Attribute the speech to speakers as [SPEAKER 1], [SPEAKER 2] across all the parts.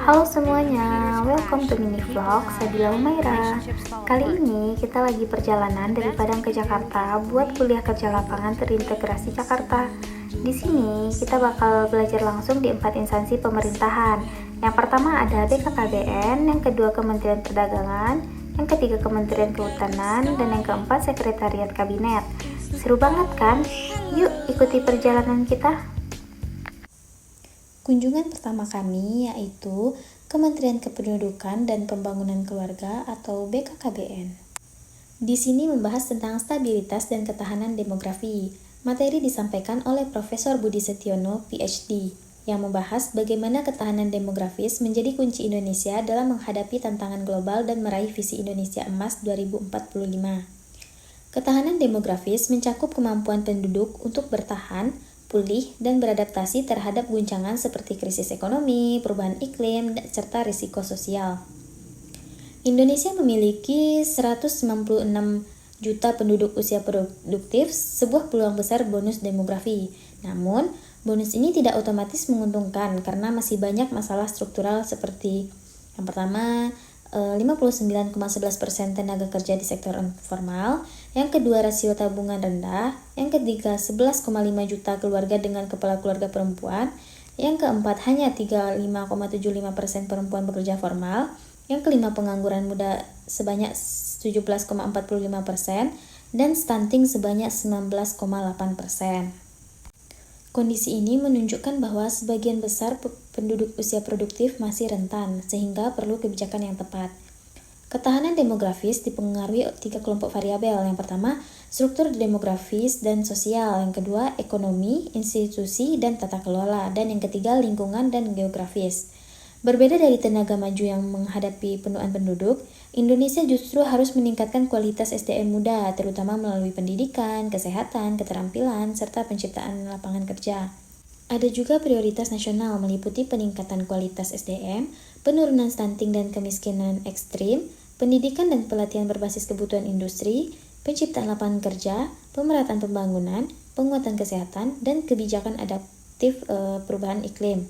[SPEAKER 1] Halo semuanya, welcome to mini vlog Sabila Humaira. Kali ini kita lagi perjalanan dari Padang ke Jakarta buat kuliah kerja lapangan terintegrasi Jakarta. Di sini kita bakal belajar langsung di 4 instansi pemerintahan. Yang pertama ada BKKBN, yang kedua Kementerian Perdagangan, yang ketiga Kementerian Kehutanan, dan yang keempat Sekretariat Kabinet. Seru banget kan? Yuk ikuti perjalanan kita.
[SPEAKER 2] Kunjungan pertama kami yaitu Kementerian Kependudukan dan Pembangunan Keluarga atau BKKBN. Di sini membahas tentang stabilitas dan ketahanan demografi. Materi disampaikan oleh Profesor Budi Setiono, PhD, yang membahas bagaimana ketahanan demografis menjadi kunci Indonesia dalam menghadapi tantangan global dan meraih visi Indonesia Emas 2045. Ketahanan demografis mencakup kemampuan penduduk untuk bertahan, pulih, dan beradaptasi terhadap guncangan seperti krisis ekonomi, perubahan iklim, serta risiko sosial. Indonesia memiliki 196 juta penduduk usia produktif, sebuah peluang besar bonus demografi. Namun, bonus ini tidak otomatis menguntungkan karena masih banyak masalah struktural seperti yang pertama, 59,11% tenaga kerja di sektor informal, yang kedua rasio tabungan rendah, yang ketiga 11,5 juta keluarga dengan kepala keluarga perempuan, yang keempat hanya 35,75% perempuan bekerja formal, yang kelima pengangguran muda sebanyak 17,45%, dan stunting sebanyak 19,8%. Kondisi ini menunjukkan bahwa sebagian besar penduduk usia produktif masih rentan, sehingga perlu kebijakan yang tepat. Ketahanan demografis dipengaruhi 3 kelompok variabel. Yang pertama, struktur demografis dan sosial. Yang kedua, ekonomi, institusi, dan tata kelola. Dan yang ketiga, lingkungan dan geografis. Berbeda dari tenaga maju yang menghadapi penuaan penduduk, Indonesia justru harus meningkatkan kualitas SDM muda, terutama melalui pendidikan, kesehatan, keterampilan, serta penciptaan lapangan kerja. Ada juga prioritas nasional meliputi peningkatan kualitas SDM, penurunan stunting dan kemiskinan ekstrim, pendidikan dan pelatihan berbasis kebutuhan industri, penciptaan lapangan kerja, pemerataan pembangunan, penguatan kesehatan, dan kebijakan adaptif perubahan iklim.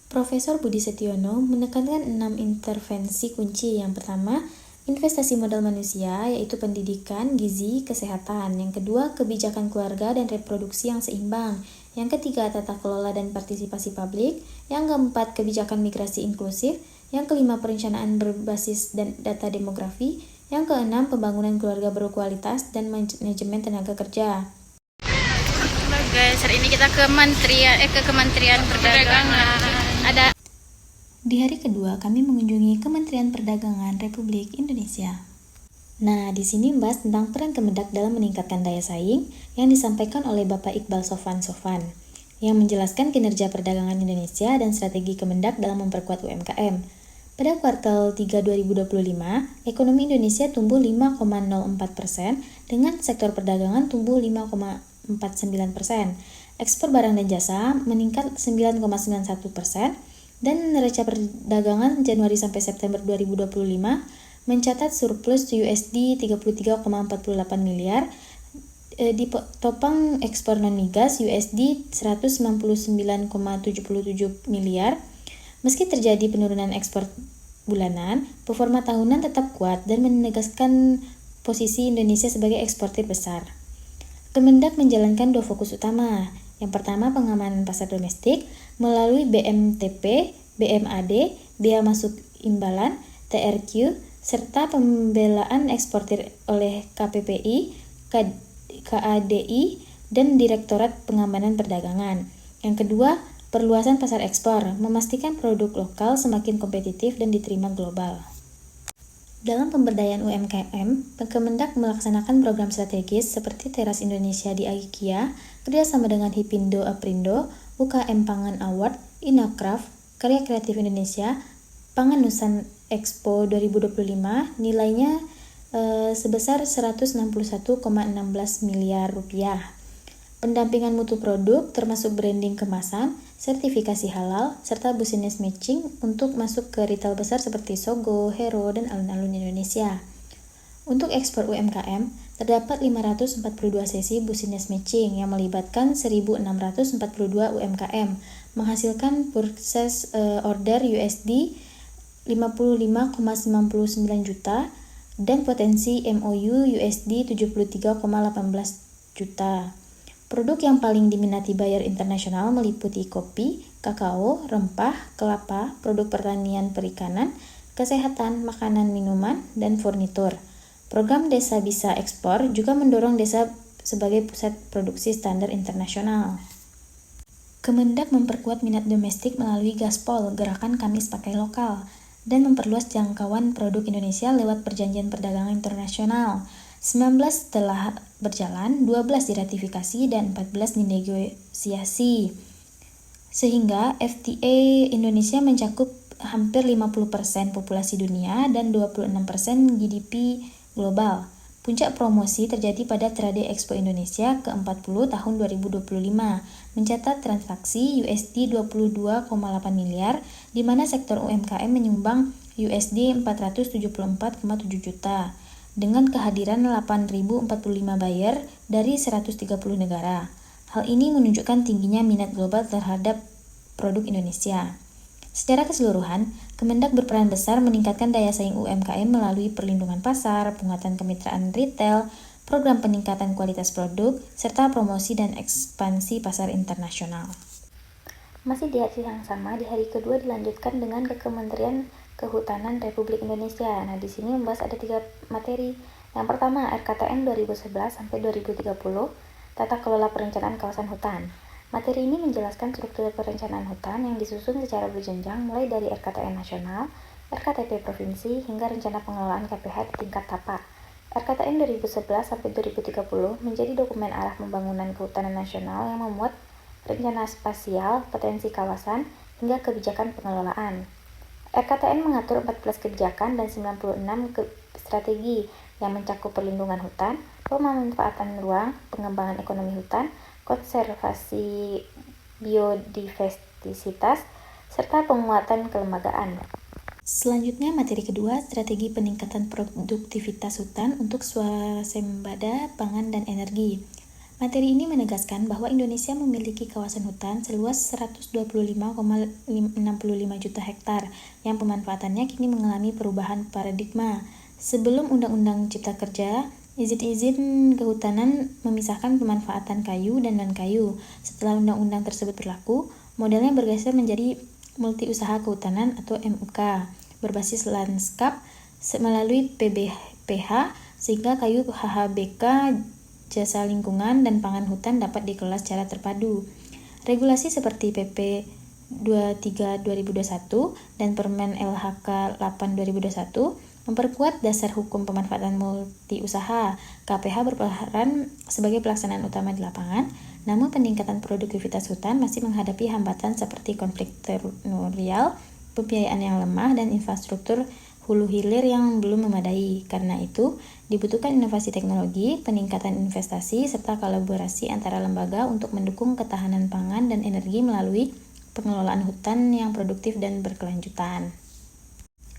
[SPEAKER 2] Profesor Budi Setiono menekankan 6 intervensi kunci. Yang pertama, investasi modal manusia, yaitu pendidikan, gizi, kesehatan. Yang kedua, kebijakan keluarga dan reproduksi yang seimbang. Yang ketiga, tata kelola dan partisipasi publik. Yang keempat, kebijakan migrasi inklusif. Yang kelima, perencanaan berbasis data demografi. Yang keenam, pembangunan keluarga berkualitas dan manajemen tenaga kerja.
[SPEAKER 3] Halo guys, hari ini kita ke Kementerian Perdagangan.
[SPEAKER 2] Di hari kedua, kami mengunjungi Kementerian Perdagangan Republik Indonesia. Nah, di sini membahas tentang peran Kemendak dalam meningkatkan daya saing yang disampaikan oleh Bapak Iqbal Sofwan, yang menjelaskan kinerja perdagangan Indonesia dan strategi Kemendak dalam memperkuat UMKM. Pada kuartal 3 2025, ekonomi Indonesia tumbuh 5,04%, dengan sektor perdagangan tumbuh 5,49%. Ekspor barang dan jasa meningkat 9,91%, dan neraca perdagangan Januari sampai September 2025 mencatat surplus USD 33,48 miliar, ditopang ekspor non-migas USD 199,77 miliar. Meski terjadi penurunan ekspor bulanan, performa tahunan tetap kuat dan menegaskan posisi Indonesia sebagai eksportir besar. Kemendak menjalankan 2 fokus utama. Yang pertama, pengamanan pasar domestik melalui BMTP, BMAD, Bea Masuk Imbalan, TRQ, serta pembelaan eksportir oleh KPPI, KADI, dan Direktorat Pengamanan Perdagangan. Yang kedua, perluasan pasar ekspor, memastikan produk lokal semakin kompetitif dan diterima global. Dalam pemberdayaan UMKM, Kemendak melaksanakan program strategis seperti Teras Indonesia di IKEA, kerjasama dengan Hipindo Aprindo, UKM Pangan Award, Inakraf, Karya Kreatif Indonesia, Pangan Nusan Expo 2025, nilainya sebesar 161,16 miliar rupiah. pendampingan mutu produk termasuk branding kemasan, sertifikasi halal, serta business matching untuk masuk ke retail besar seperti Sogo, Hero, dan alun-alun Indonesia. Untuk ekspor UMKM, terdapat 542 sesi business matching yang melibatkan 1.642 UMKM, menghasilkan purchase order USD 55,99 juta dan potensi MOU USD 73,18 juta. Produk yang paling diminati buyer internasional meliputi kopi, kakao, rempah, kelapa, produk pertanian perikanan, kesehatan, makanan minuman, dan furnitur. Program Desa Bisa Ekspor juga mendorong desa sebagai pusat produksi standar internasional. Kemendak memperkuat minat domestik melalui Gaspol, Gerakan Kamis Pakai Lokal, dan memperluas jangkauan produk Indonesia lewat perjanjian perdagangan internasional. 19 telah berjalan, 12 diratifikasi, dan 14 dinegosiasi. Sehingga FTA Indonesia mencakup hampir 50% populasi dunia dan 26% GDP global. Puncak promosi terjadi pada Trade Expo Indonesia ke-40 tahun 2025, mencatat transaksi USD 22,8 miliar, di mana sektor UMKM menyumbang USD 474,7 juta, dengan kehadiran 8.045 buyer dari 130 negara. Hal ini menunjukkan tingginya minat global terhadap produk Indonesia. Secara keseluruhan, Kemendak berperan besar meningkatkan daya saing UMKM melalui perlindungan pasar, penguatan kemitraan retail, program peningkatan kualitas produk, serta promosi dan ekspansi pasar internasional.
[SPEAKER 1] Masih di hari yang sama, di hari kedua dilanjutkan dengan ke Kementerian Kehutanan Republik Indonesia. Nah, di sini membahas ada 3 materi. Yang pertama, RKTN 2011 sampai 2030, Tata Kelola Perencanaan Kawasan Hutan. Materi ini menjelaskan struktur perencanaan hutan yang disusun secara berjenjang mulai dari RKTN nasional, RKTP provinsi, hingga rencana pengelolaan KPH di tingkat tapak. RKTN 2011 sampai 2030 menjadi dokumen arah pembangunan kehutanan nasional yang memuat rencana spasial, potensi kawasan, hingga kebijakan pengelolaan. RKTN mengatur 14 kebijakan dan 96 strategi yang mencakup perlindungan hutan, pemanfaatan ruang, pengembangan ekonomi hutan, konservasi biodiversitas, serta penguatan kelembagaan.
[SPEAKER 2] Selanjutnya, materi kedua, strategi peningkatan produktivitas hutan untuk swasembada pangan dan energi. Materi ini menegaskan bahwa Indonesia memiliki kawasan hutan seluas 125,65 juta hektar yang pemanfaatannya kini mengalami perubahan paradigma. Sebelum Undang-Undang Cipta Kerja, izin kehutanan memisahkan pemanfaatan kayu dan non-kayu. Setelah undang-undang tersebut berlaku, modelnya bergeser menjadi multi usaha kehutanan atau MUK berbasis lanskap melalui PBPH, sehingga kayu HHBK, jasa lingkungan, dan pangan hutan dapat dikelola secara terpadu. Regulasi seperti PP 23/2021 dan Permen LHK 8/2021 memperkuat dasar hukum pemanfaatan multi usaha. KPH berperan sebagai pelaksanaan utama di lapangan, namun peningkatan produktivitas hutan masih menghadapi hambatan seperti konflik teritorial, pembiayaan yang lemah, dan infrastruktur hulu hilir yang belum memadai. Karena itu, dibutuhkan inovasi teknologi, peningkatan investasi, serta kolaborasi antara lembaga untuk mendukung ketahanan pangan dan energi melalui pengelolaan hutan yang produktif dan berkelanjutan.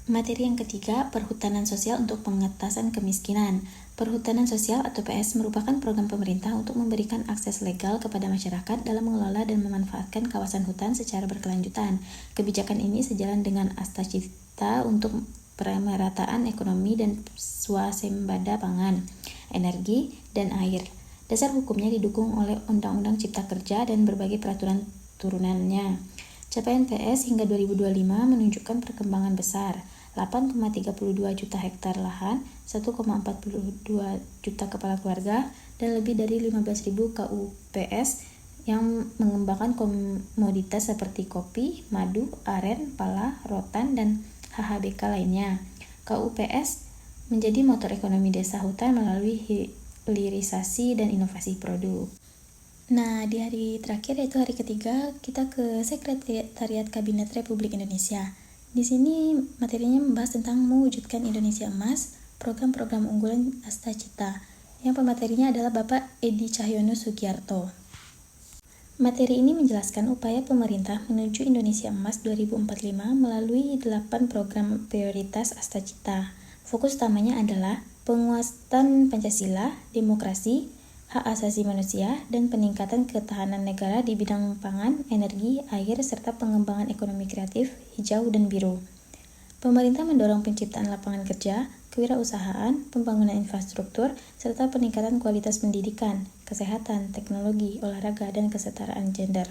[SPEAKER 2] Materi yang ketiga, perhutanan sosial untuk pengentasan kemiskinan. Perhutanan sosial atau PS merupakan program pemerintah untuk memberikan akses legal kepada masyarakat dalam mengelola dan memanfaatkan kawasan hutan secara berkelanjutan. Kebijakan ini sejalan dengan Astacita untuk pemerataan ekonomi dan swasembada pangan, energi, dan air. Dasar hukumnya didukung oleh Undang-Undang Cipta Kerja dan berbagai peraturan turunannya. Capaian PS hingga 2025 menunjukkan perkembangan besar. 8,32 juta hektar lahan, 1,42 juta kepala keluarga, dan lebih dari 15.000 KUPS yang mengembangkan komoditas seperti kopi, madu, aren, pala, rotan, dan HHBK lainnya. KUPS menjadi motor ekonomi desa hutan melalui hilirisasi dan inovasi produk. Nah, di hari terakhir yaitu hari ketiga, kita ke Sekretariat Kabinet Republik Indonesia. Di sini materinya membahas tentang mewujudkan Indonesia Emas, program-program unggulan Astacita. Yang pematerinya adalah Bapak Edi Cahyono Sugiarto. Materi ini menjelaskan upaya pemerintah menuju Indonesia Emas 2045 melalui 8 program prioritas Astacita. Fokus utamanya adalah penguatan Pancasila, demokrasi, hak asasi manusia, dan peningkatan ketahanan negara di bidang pangan, energi, air, serta pengembangan ekonomi kreatif, hijau, dan biru. Pemerintah mendorong penciptaan lapangan kerja, kewirausahaan, pembangunan infrastruktur, serta peningkatan kualitas pendidikan, kesehatan, teknologi, olahraga, dan kesetaraan gender.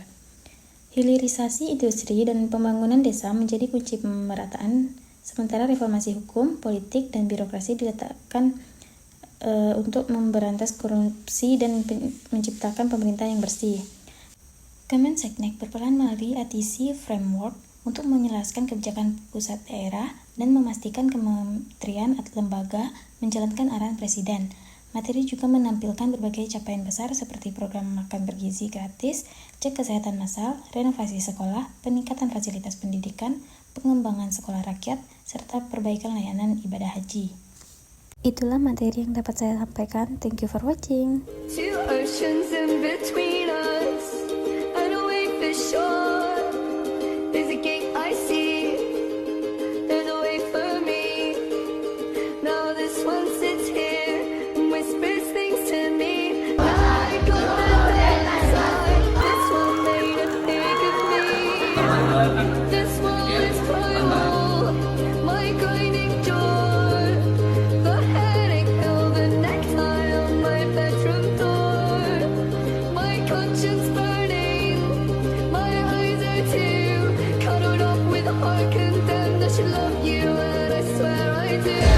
[SPEAKER 2] Hilirisasi industri dan pembangunan desa menjadi kunci pemerataan, sementara reformasi hukum, politik, dan birokrasi diletakkan untuk memberantas korupsi dan menciptakan pemerintah yang bersih. Kemenseknek berperan melalui ATC Framework untuk menjelaskan kebijakan pusat daerah dan memastikan kementerian atau lembaga menjalankan arahan presiden. Materi juga menampilkan berbagai capaian besar seperti program makan bergizi gratis, cek kesehatan massal, renovasi sekolah, peningkatan fasilitas pendidikan, pengembangan sekolah rakyat, serta perbaikan layanan ibadah haji.
[SPEAKER 1] Itulah materi yang dapat saya sampaikan. Thank you for watching.
[SPEAKER 4] Two oceans in between us, and away for shore. There's a gate I see, there's a way for me. Now this one sits here and whispers things to me. I got the dead side, this one made a pig of me. This one is primal, my grinding jaw. The headache held the necktie on my bedroom door. My conscience burning, my eyes are too cuddled up with heart condemned. I should love you and I swear I do.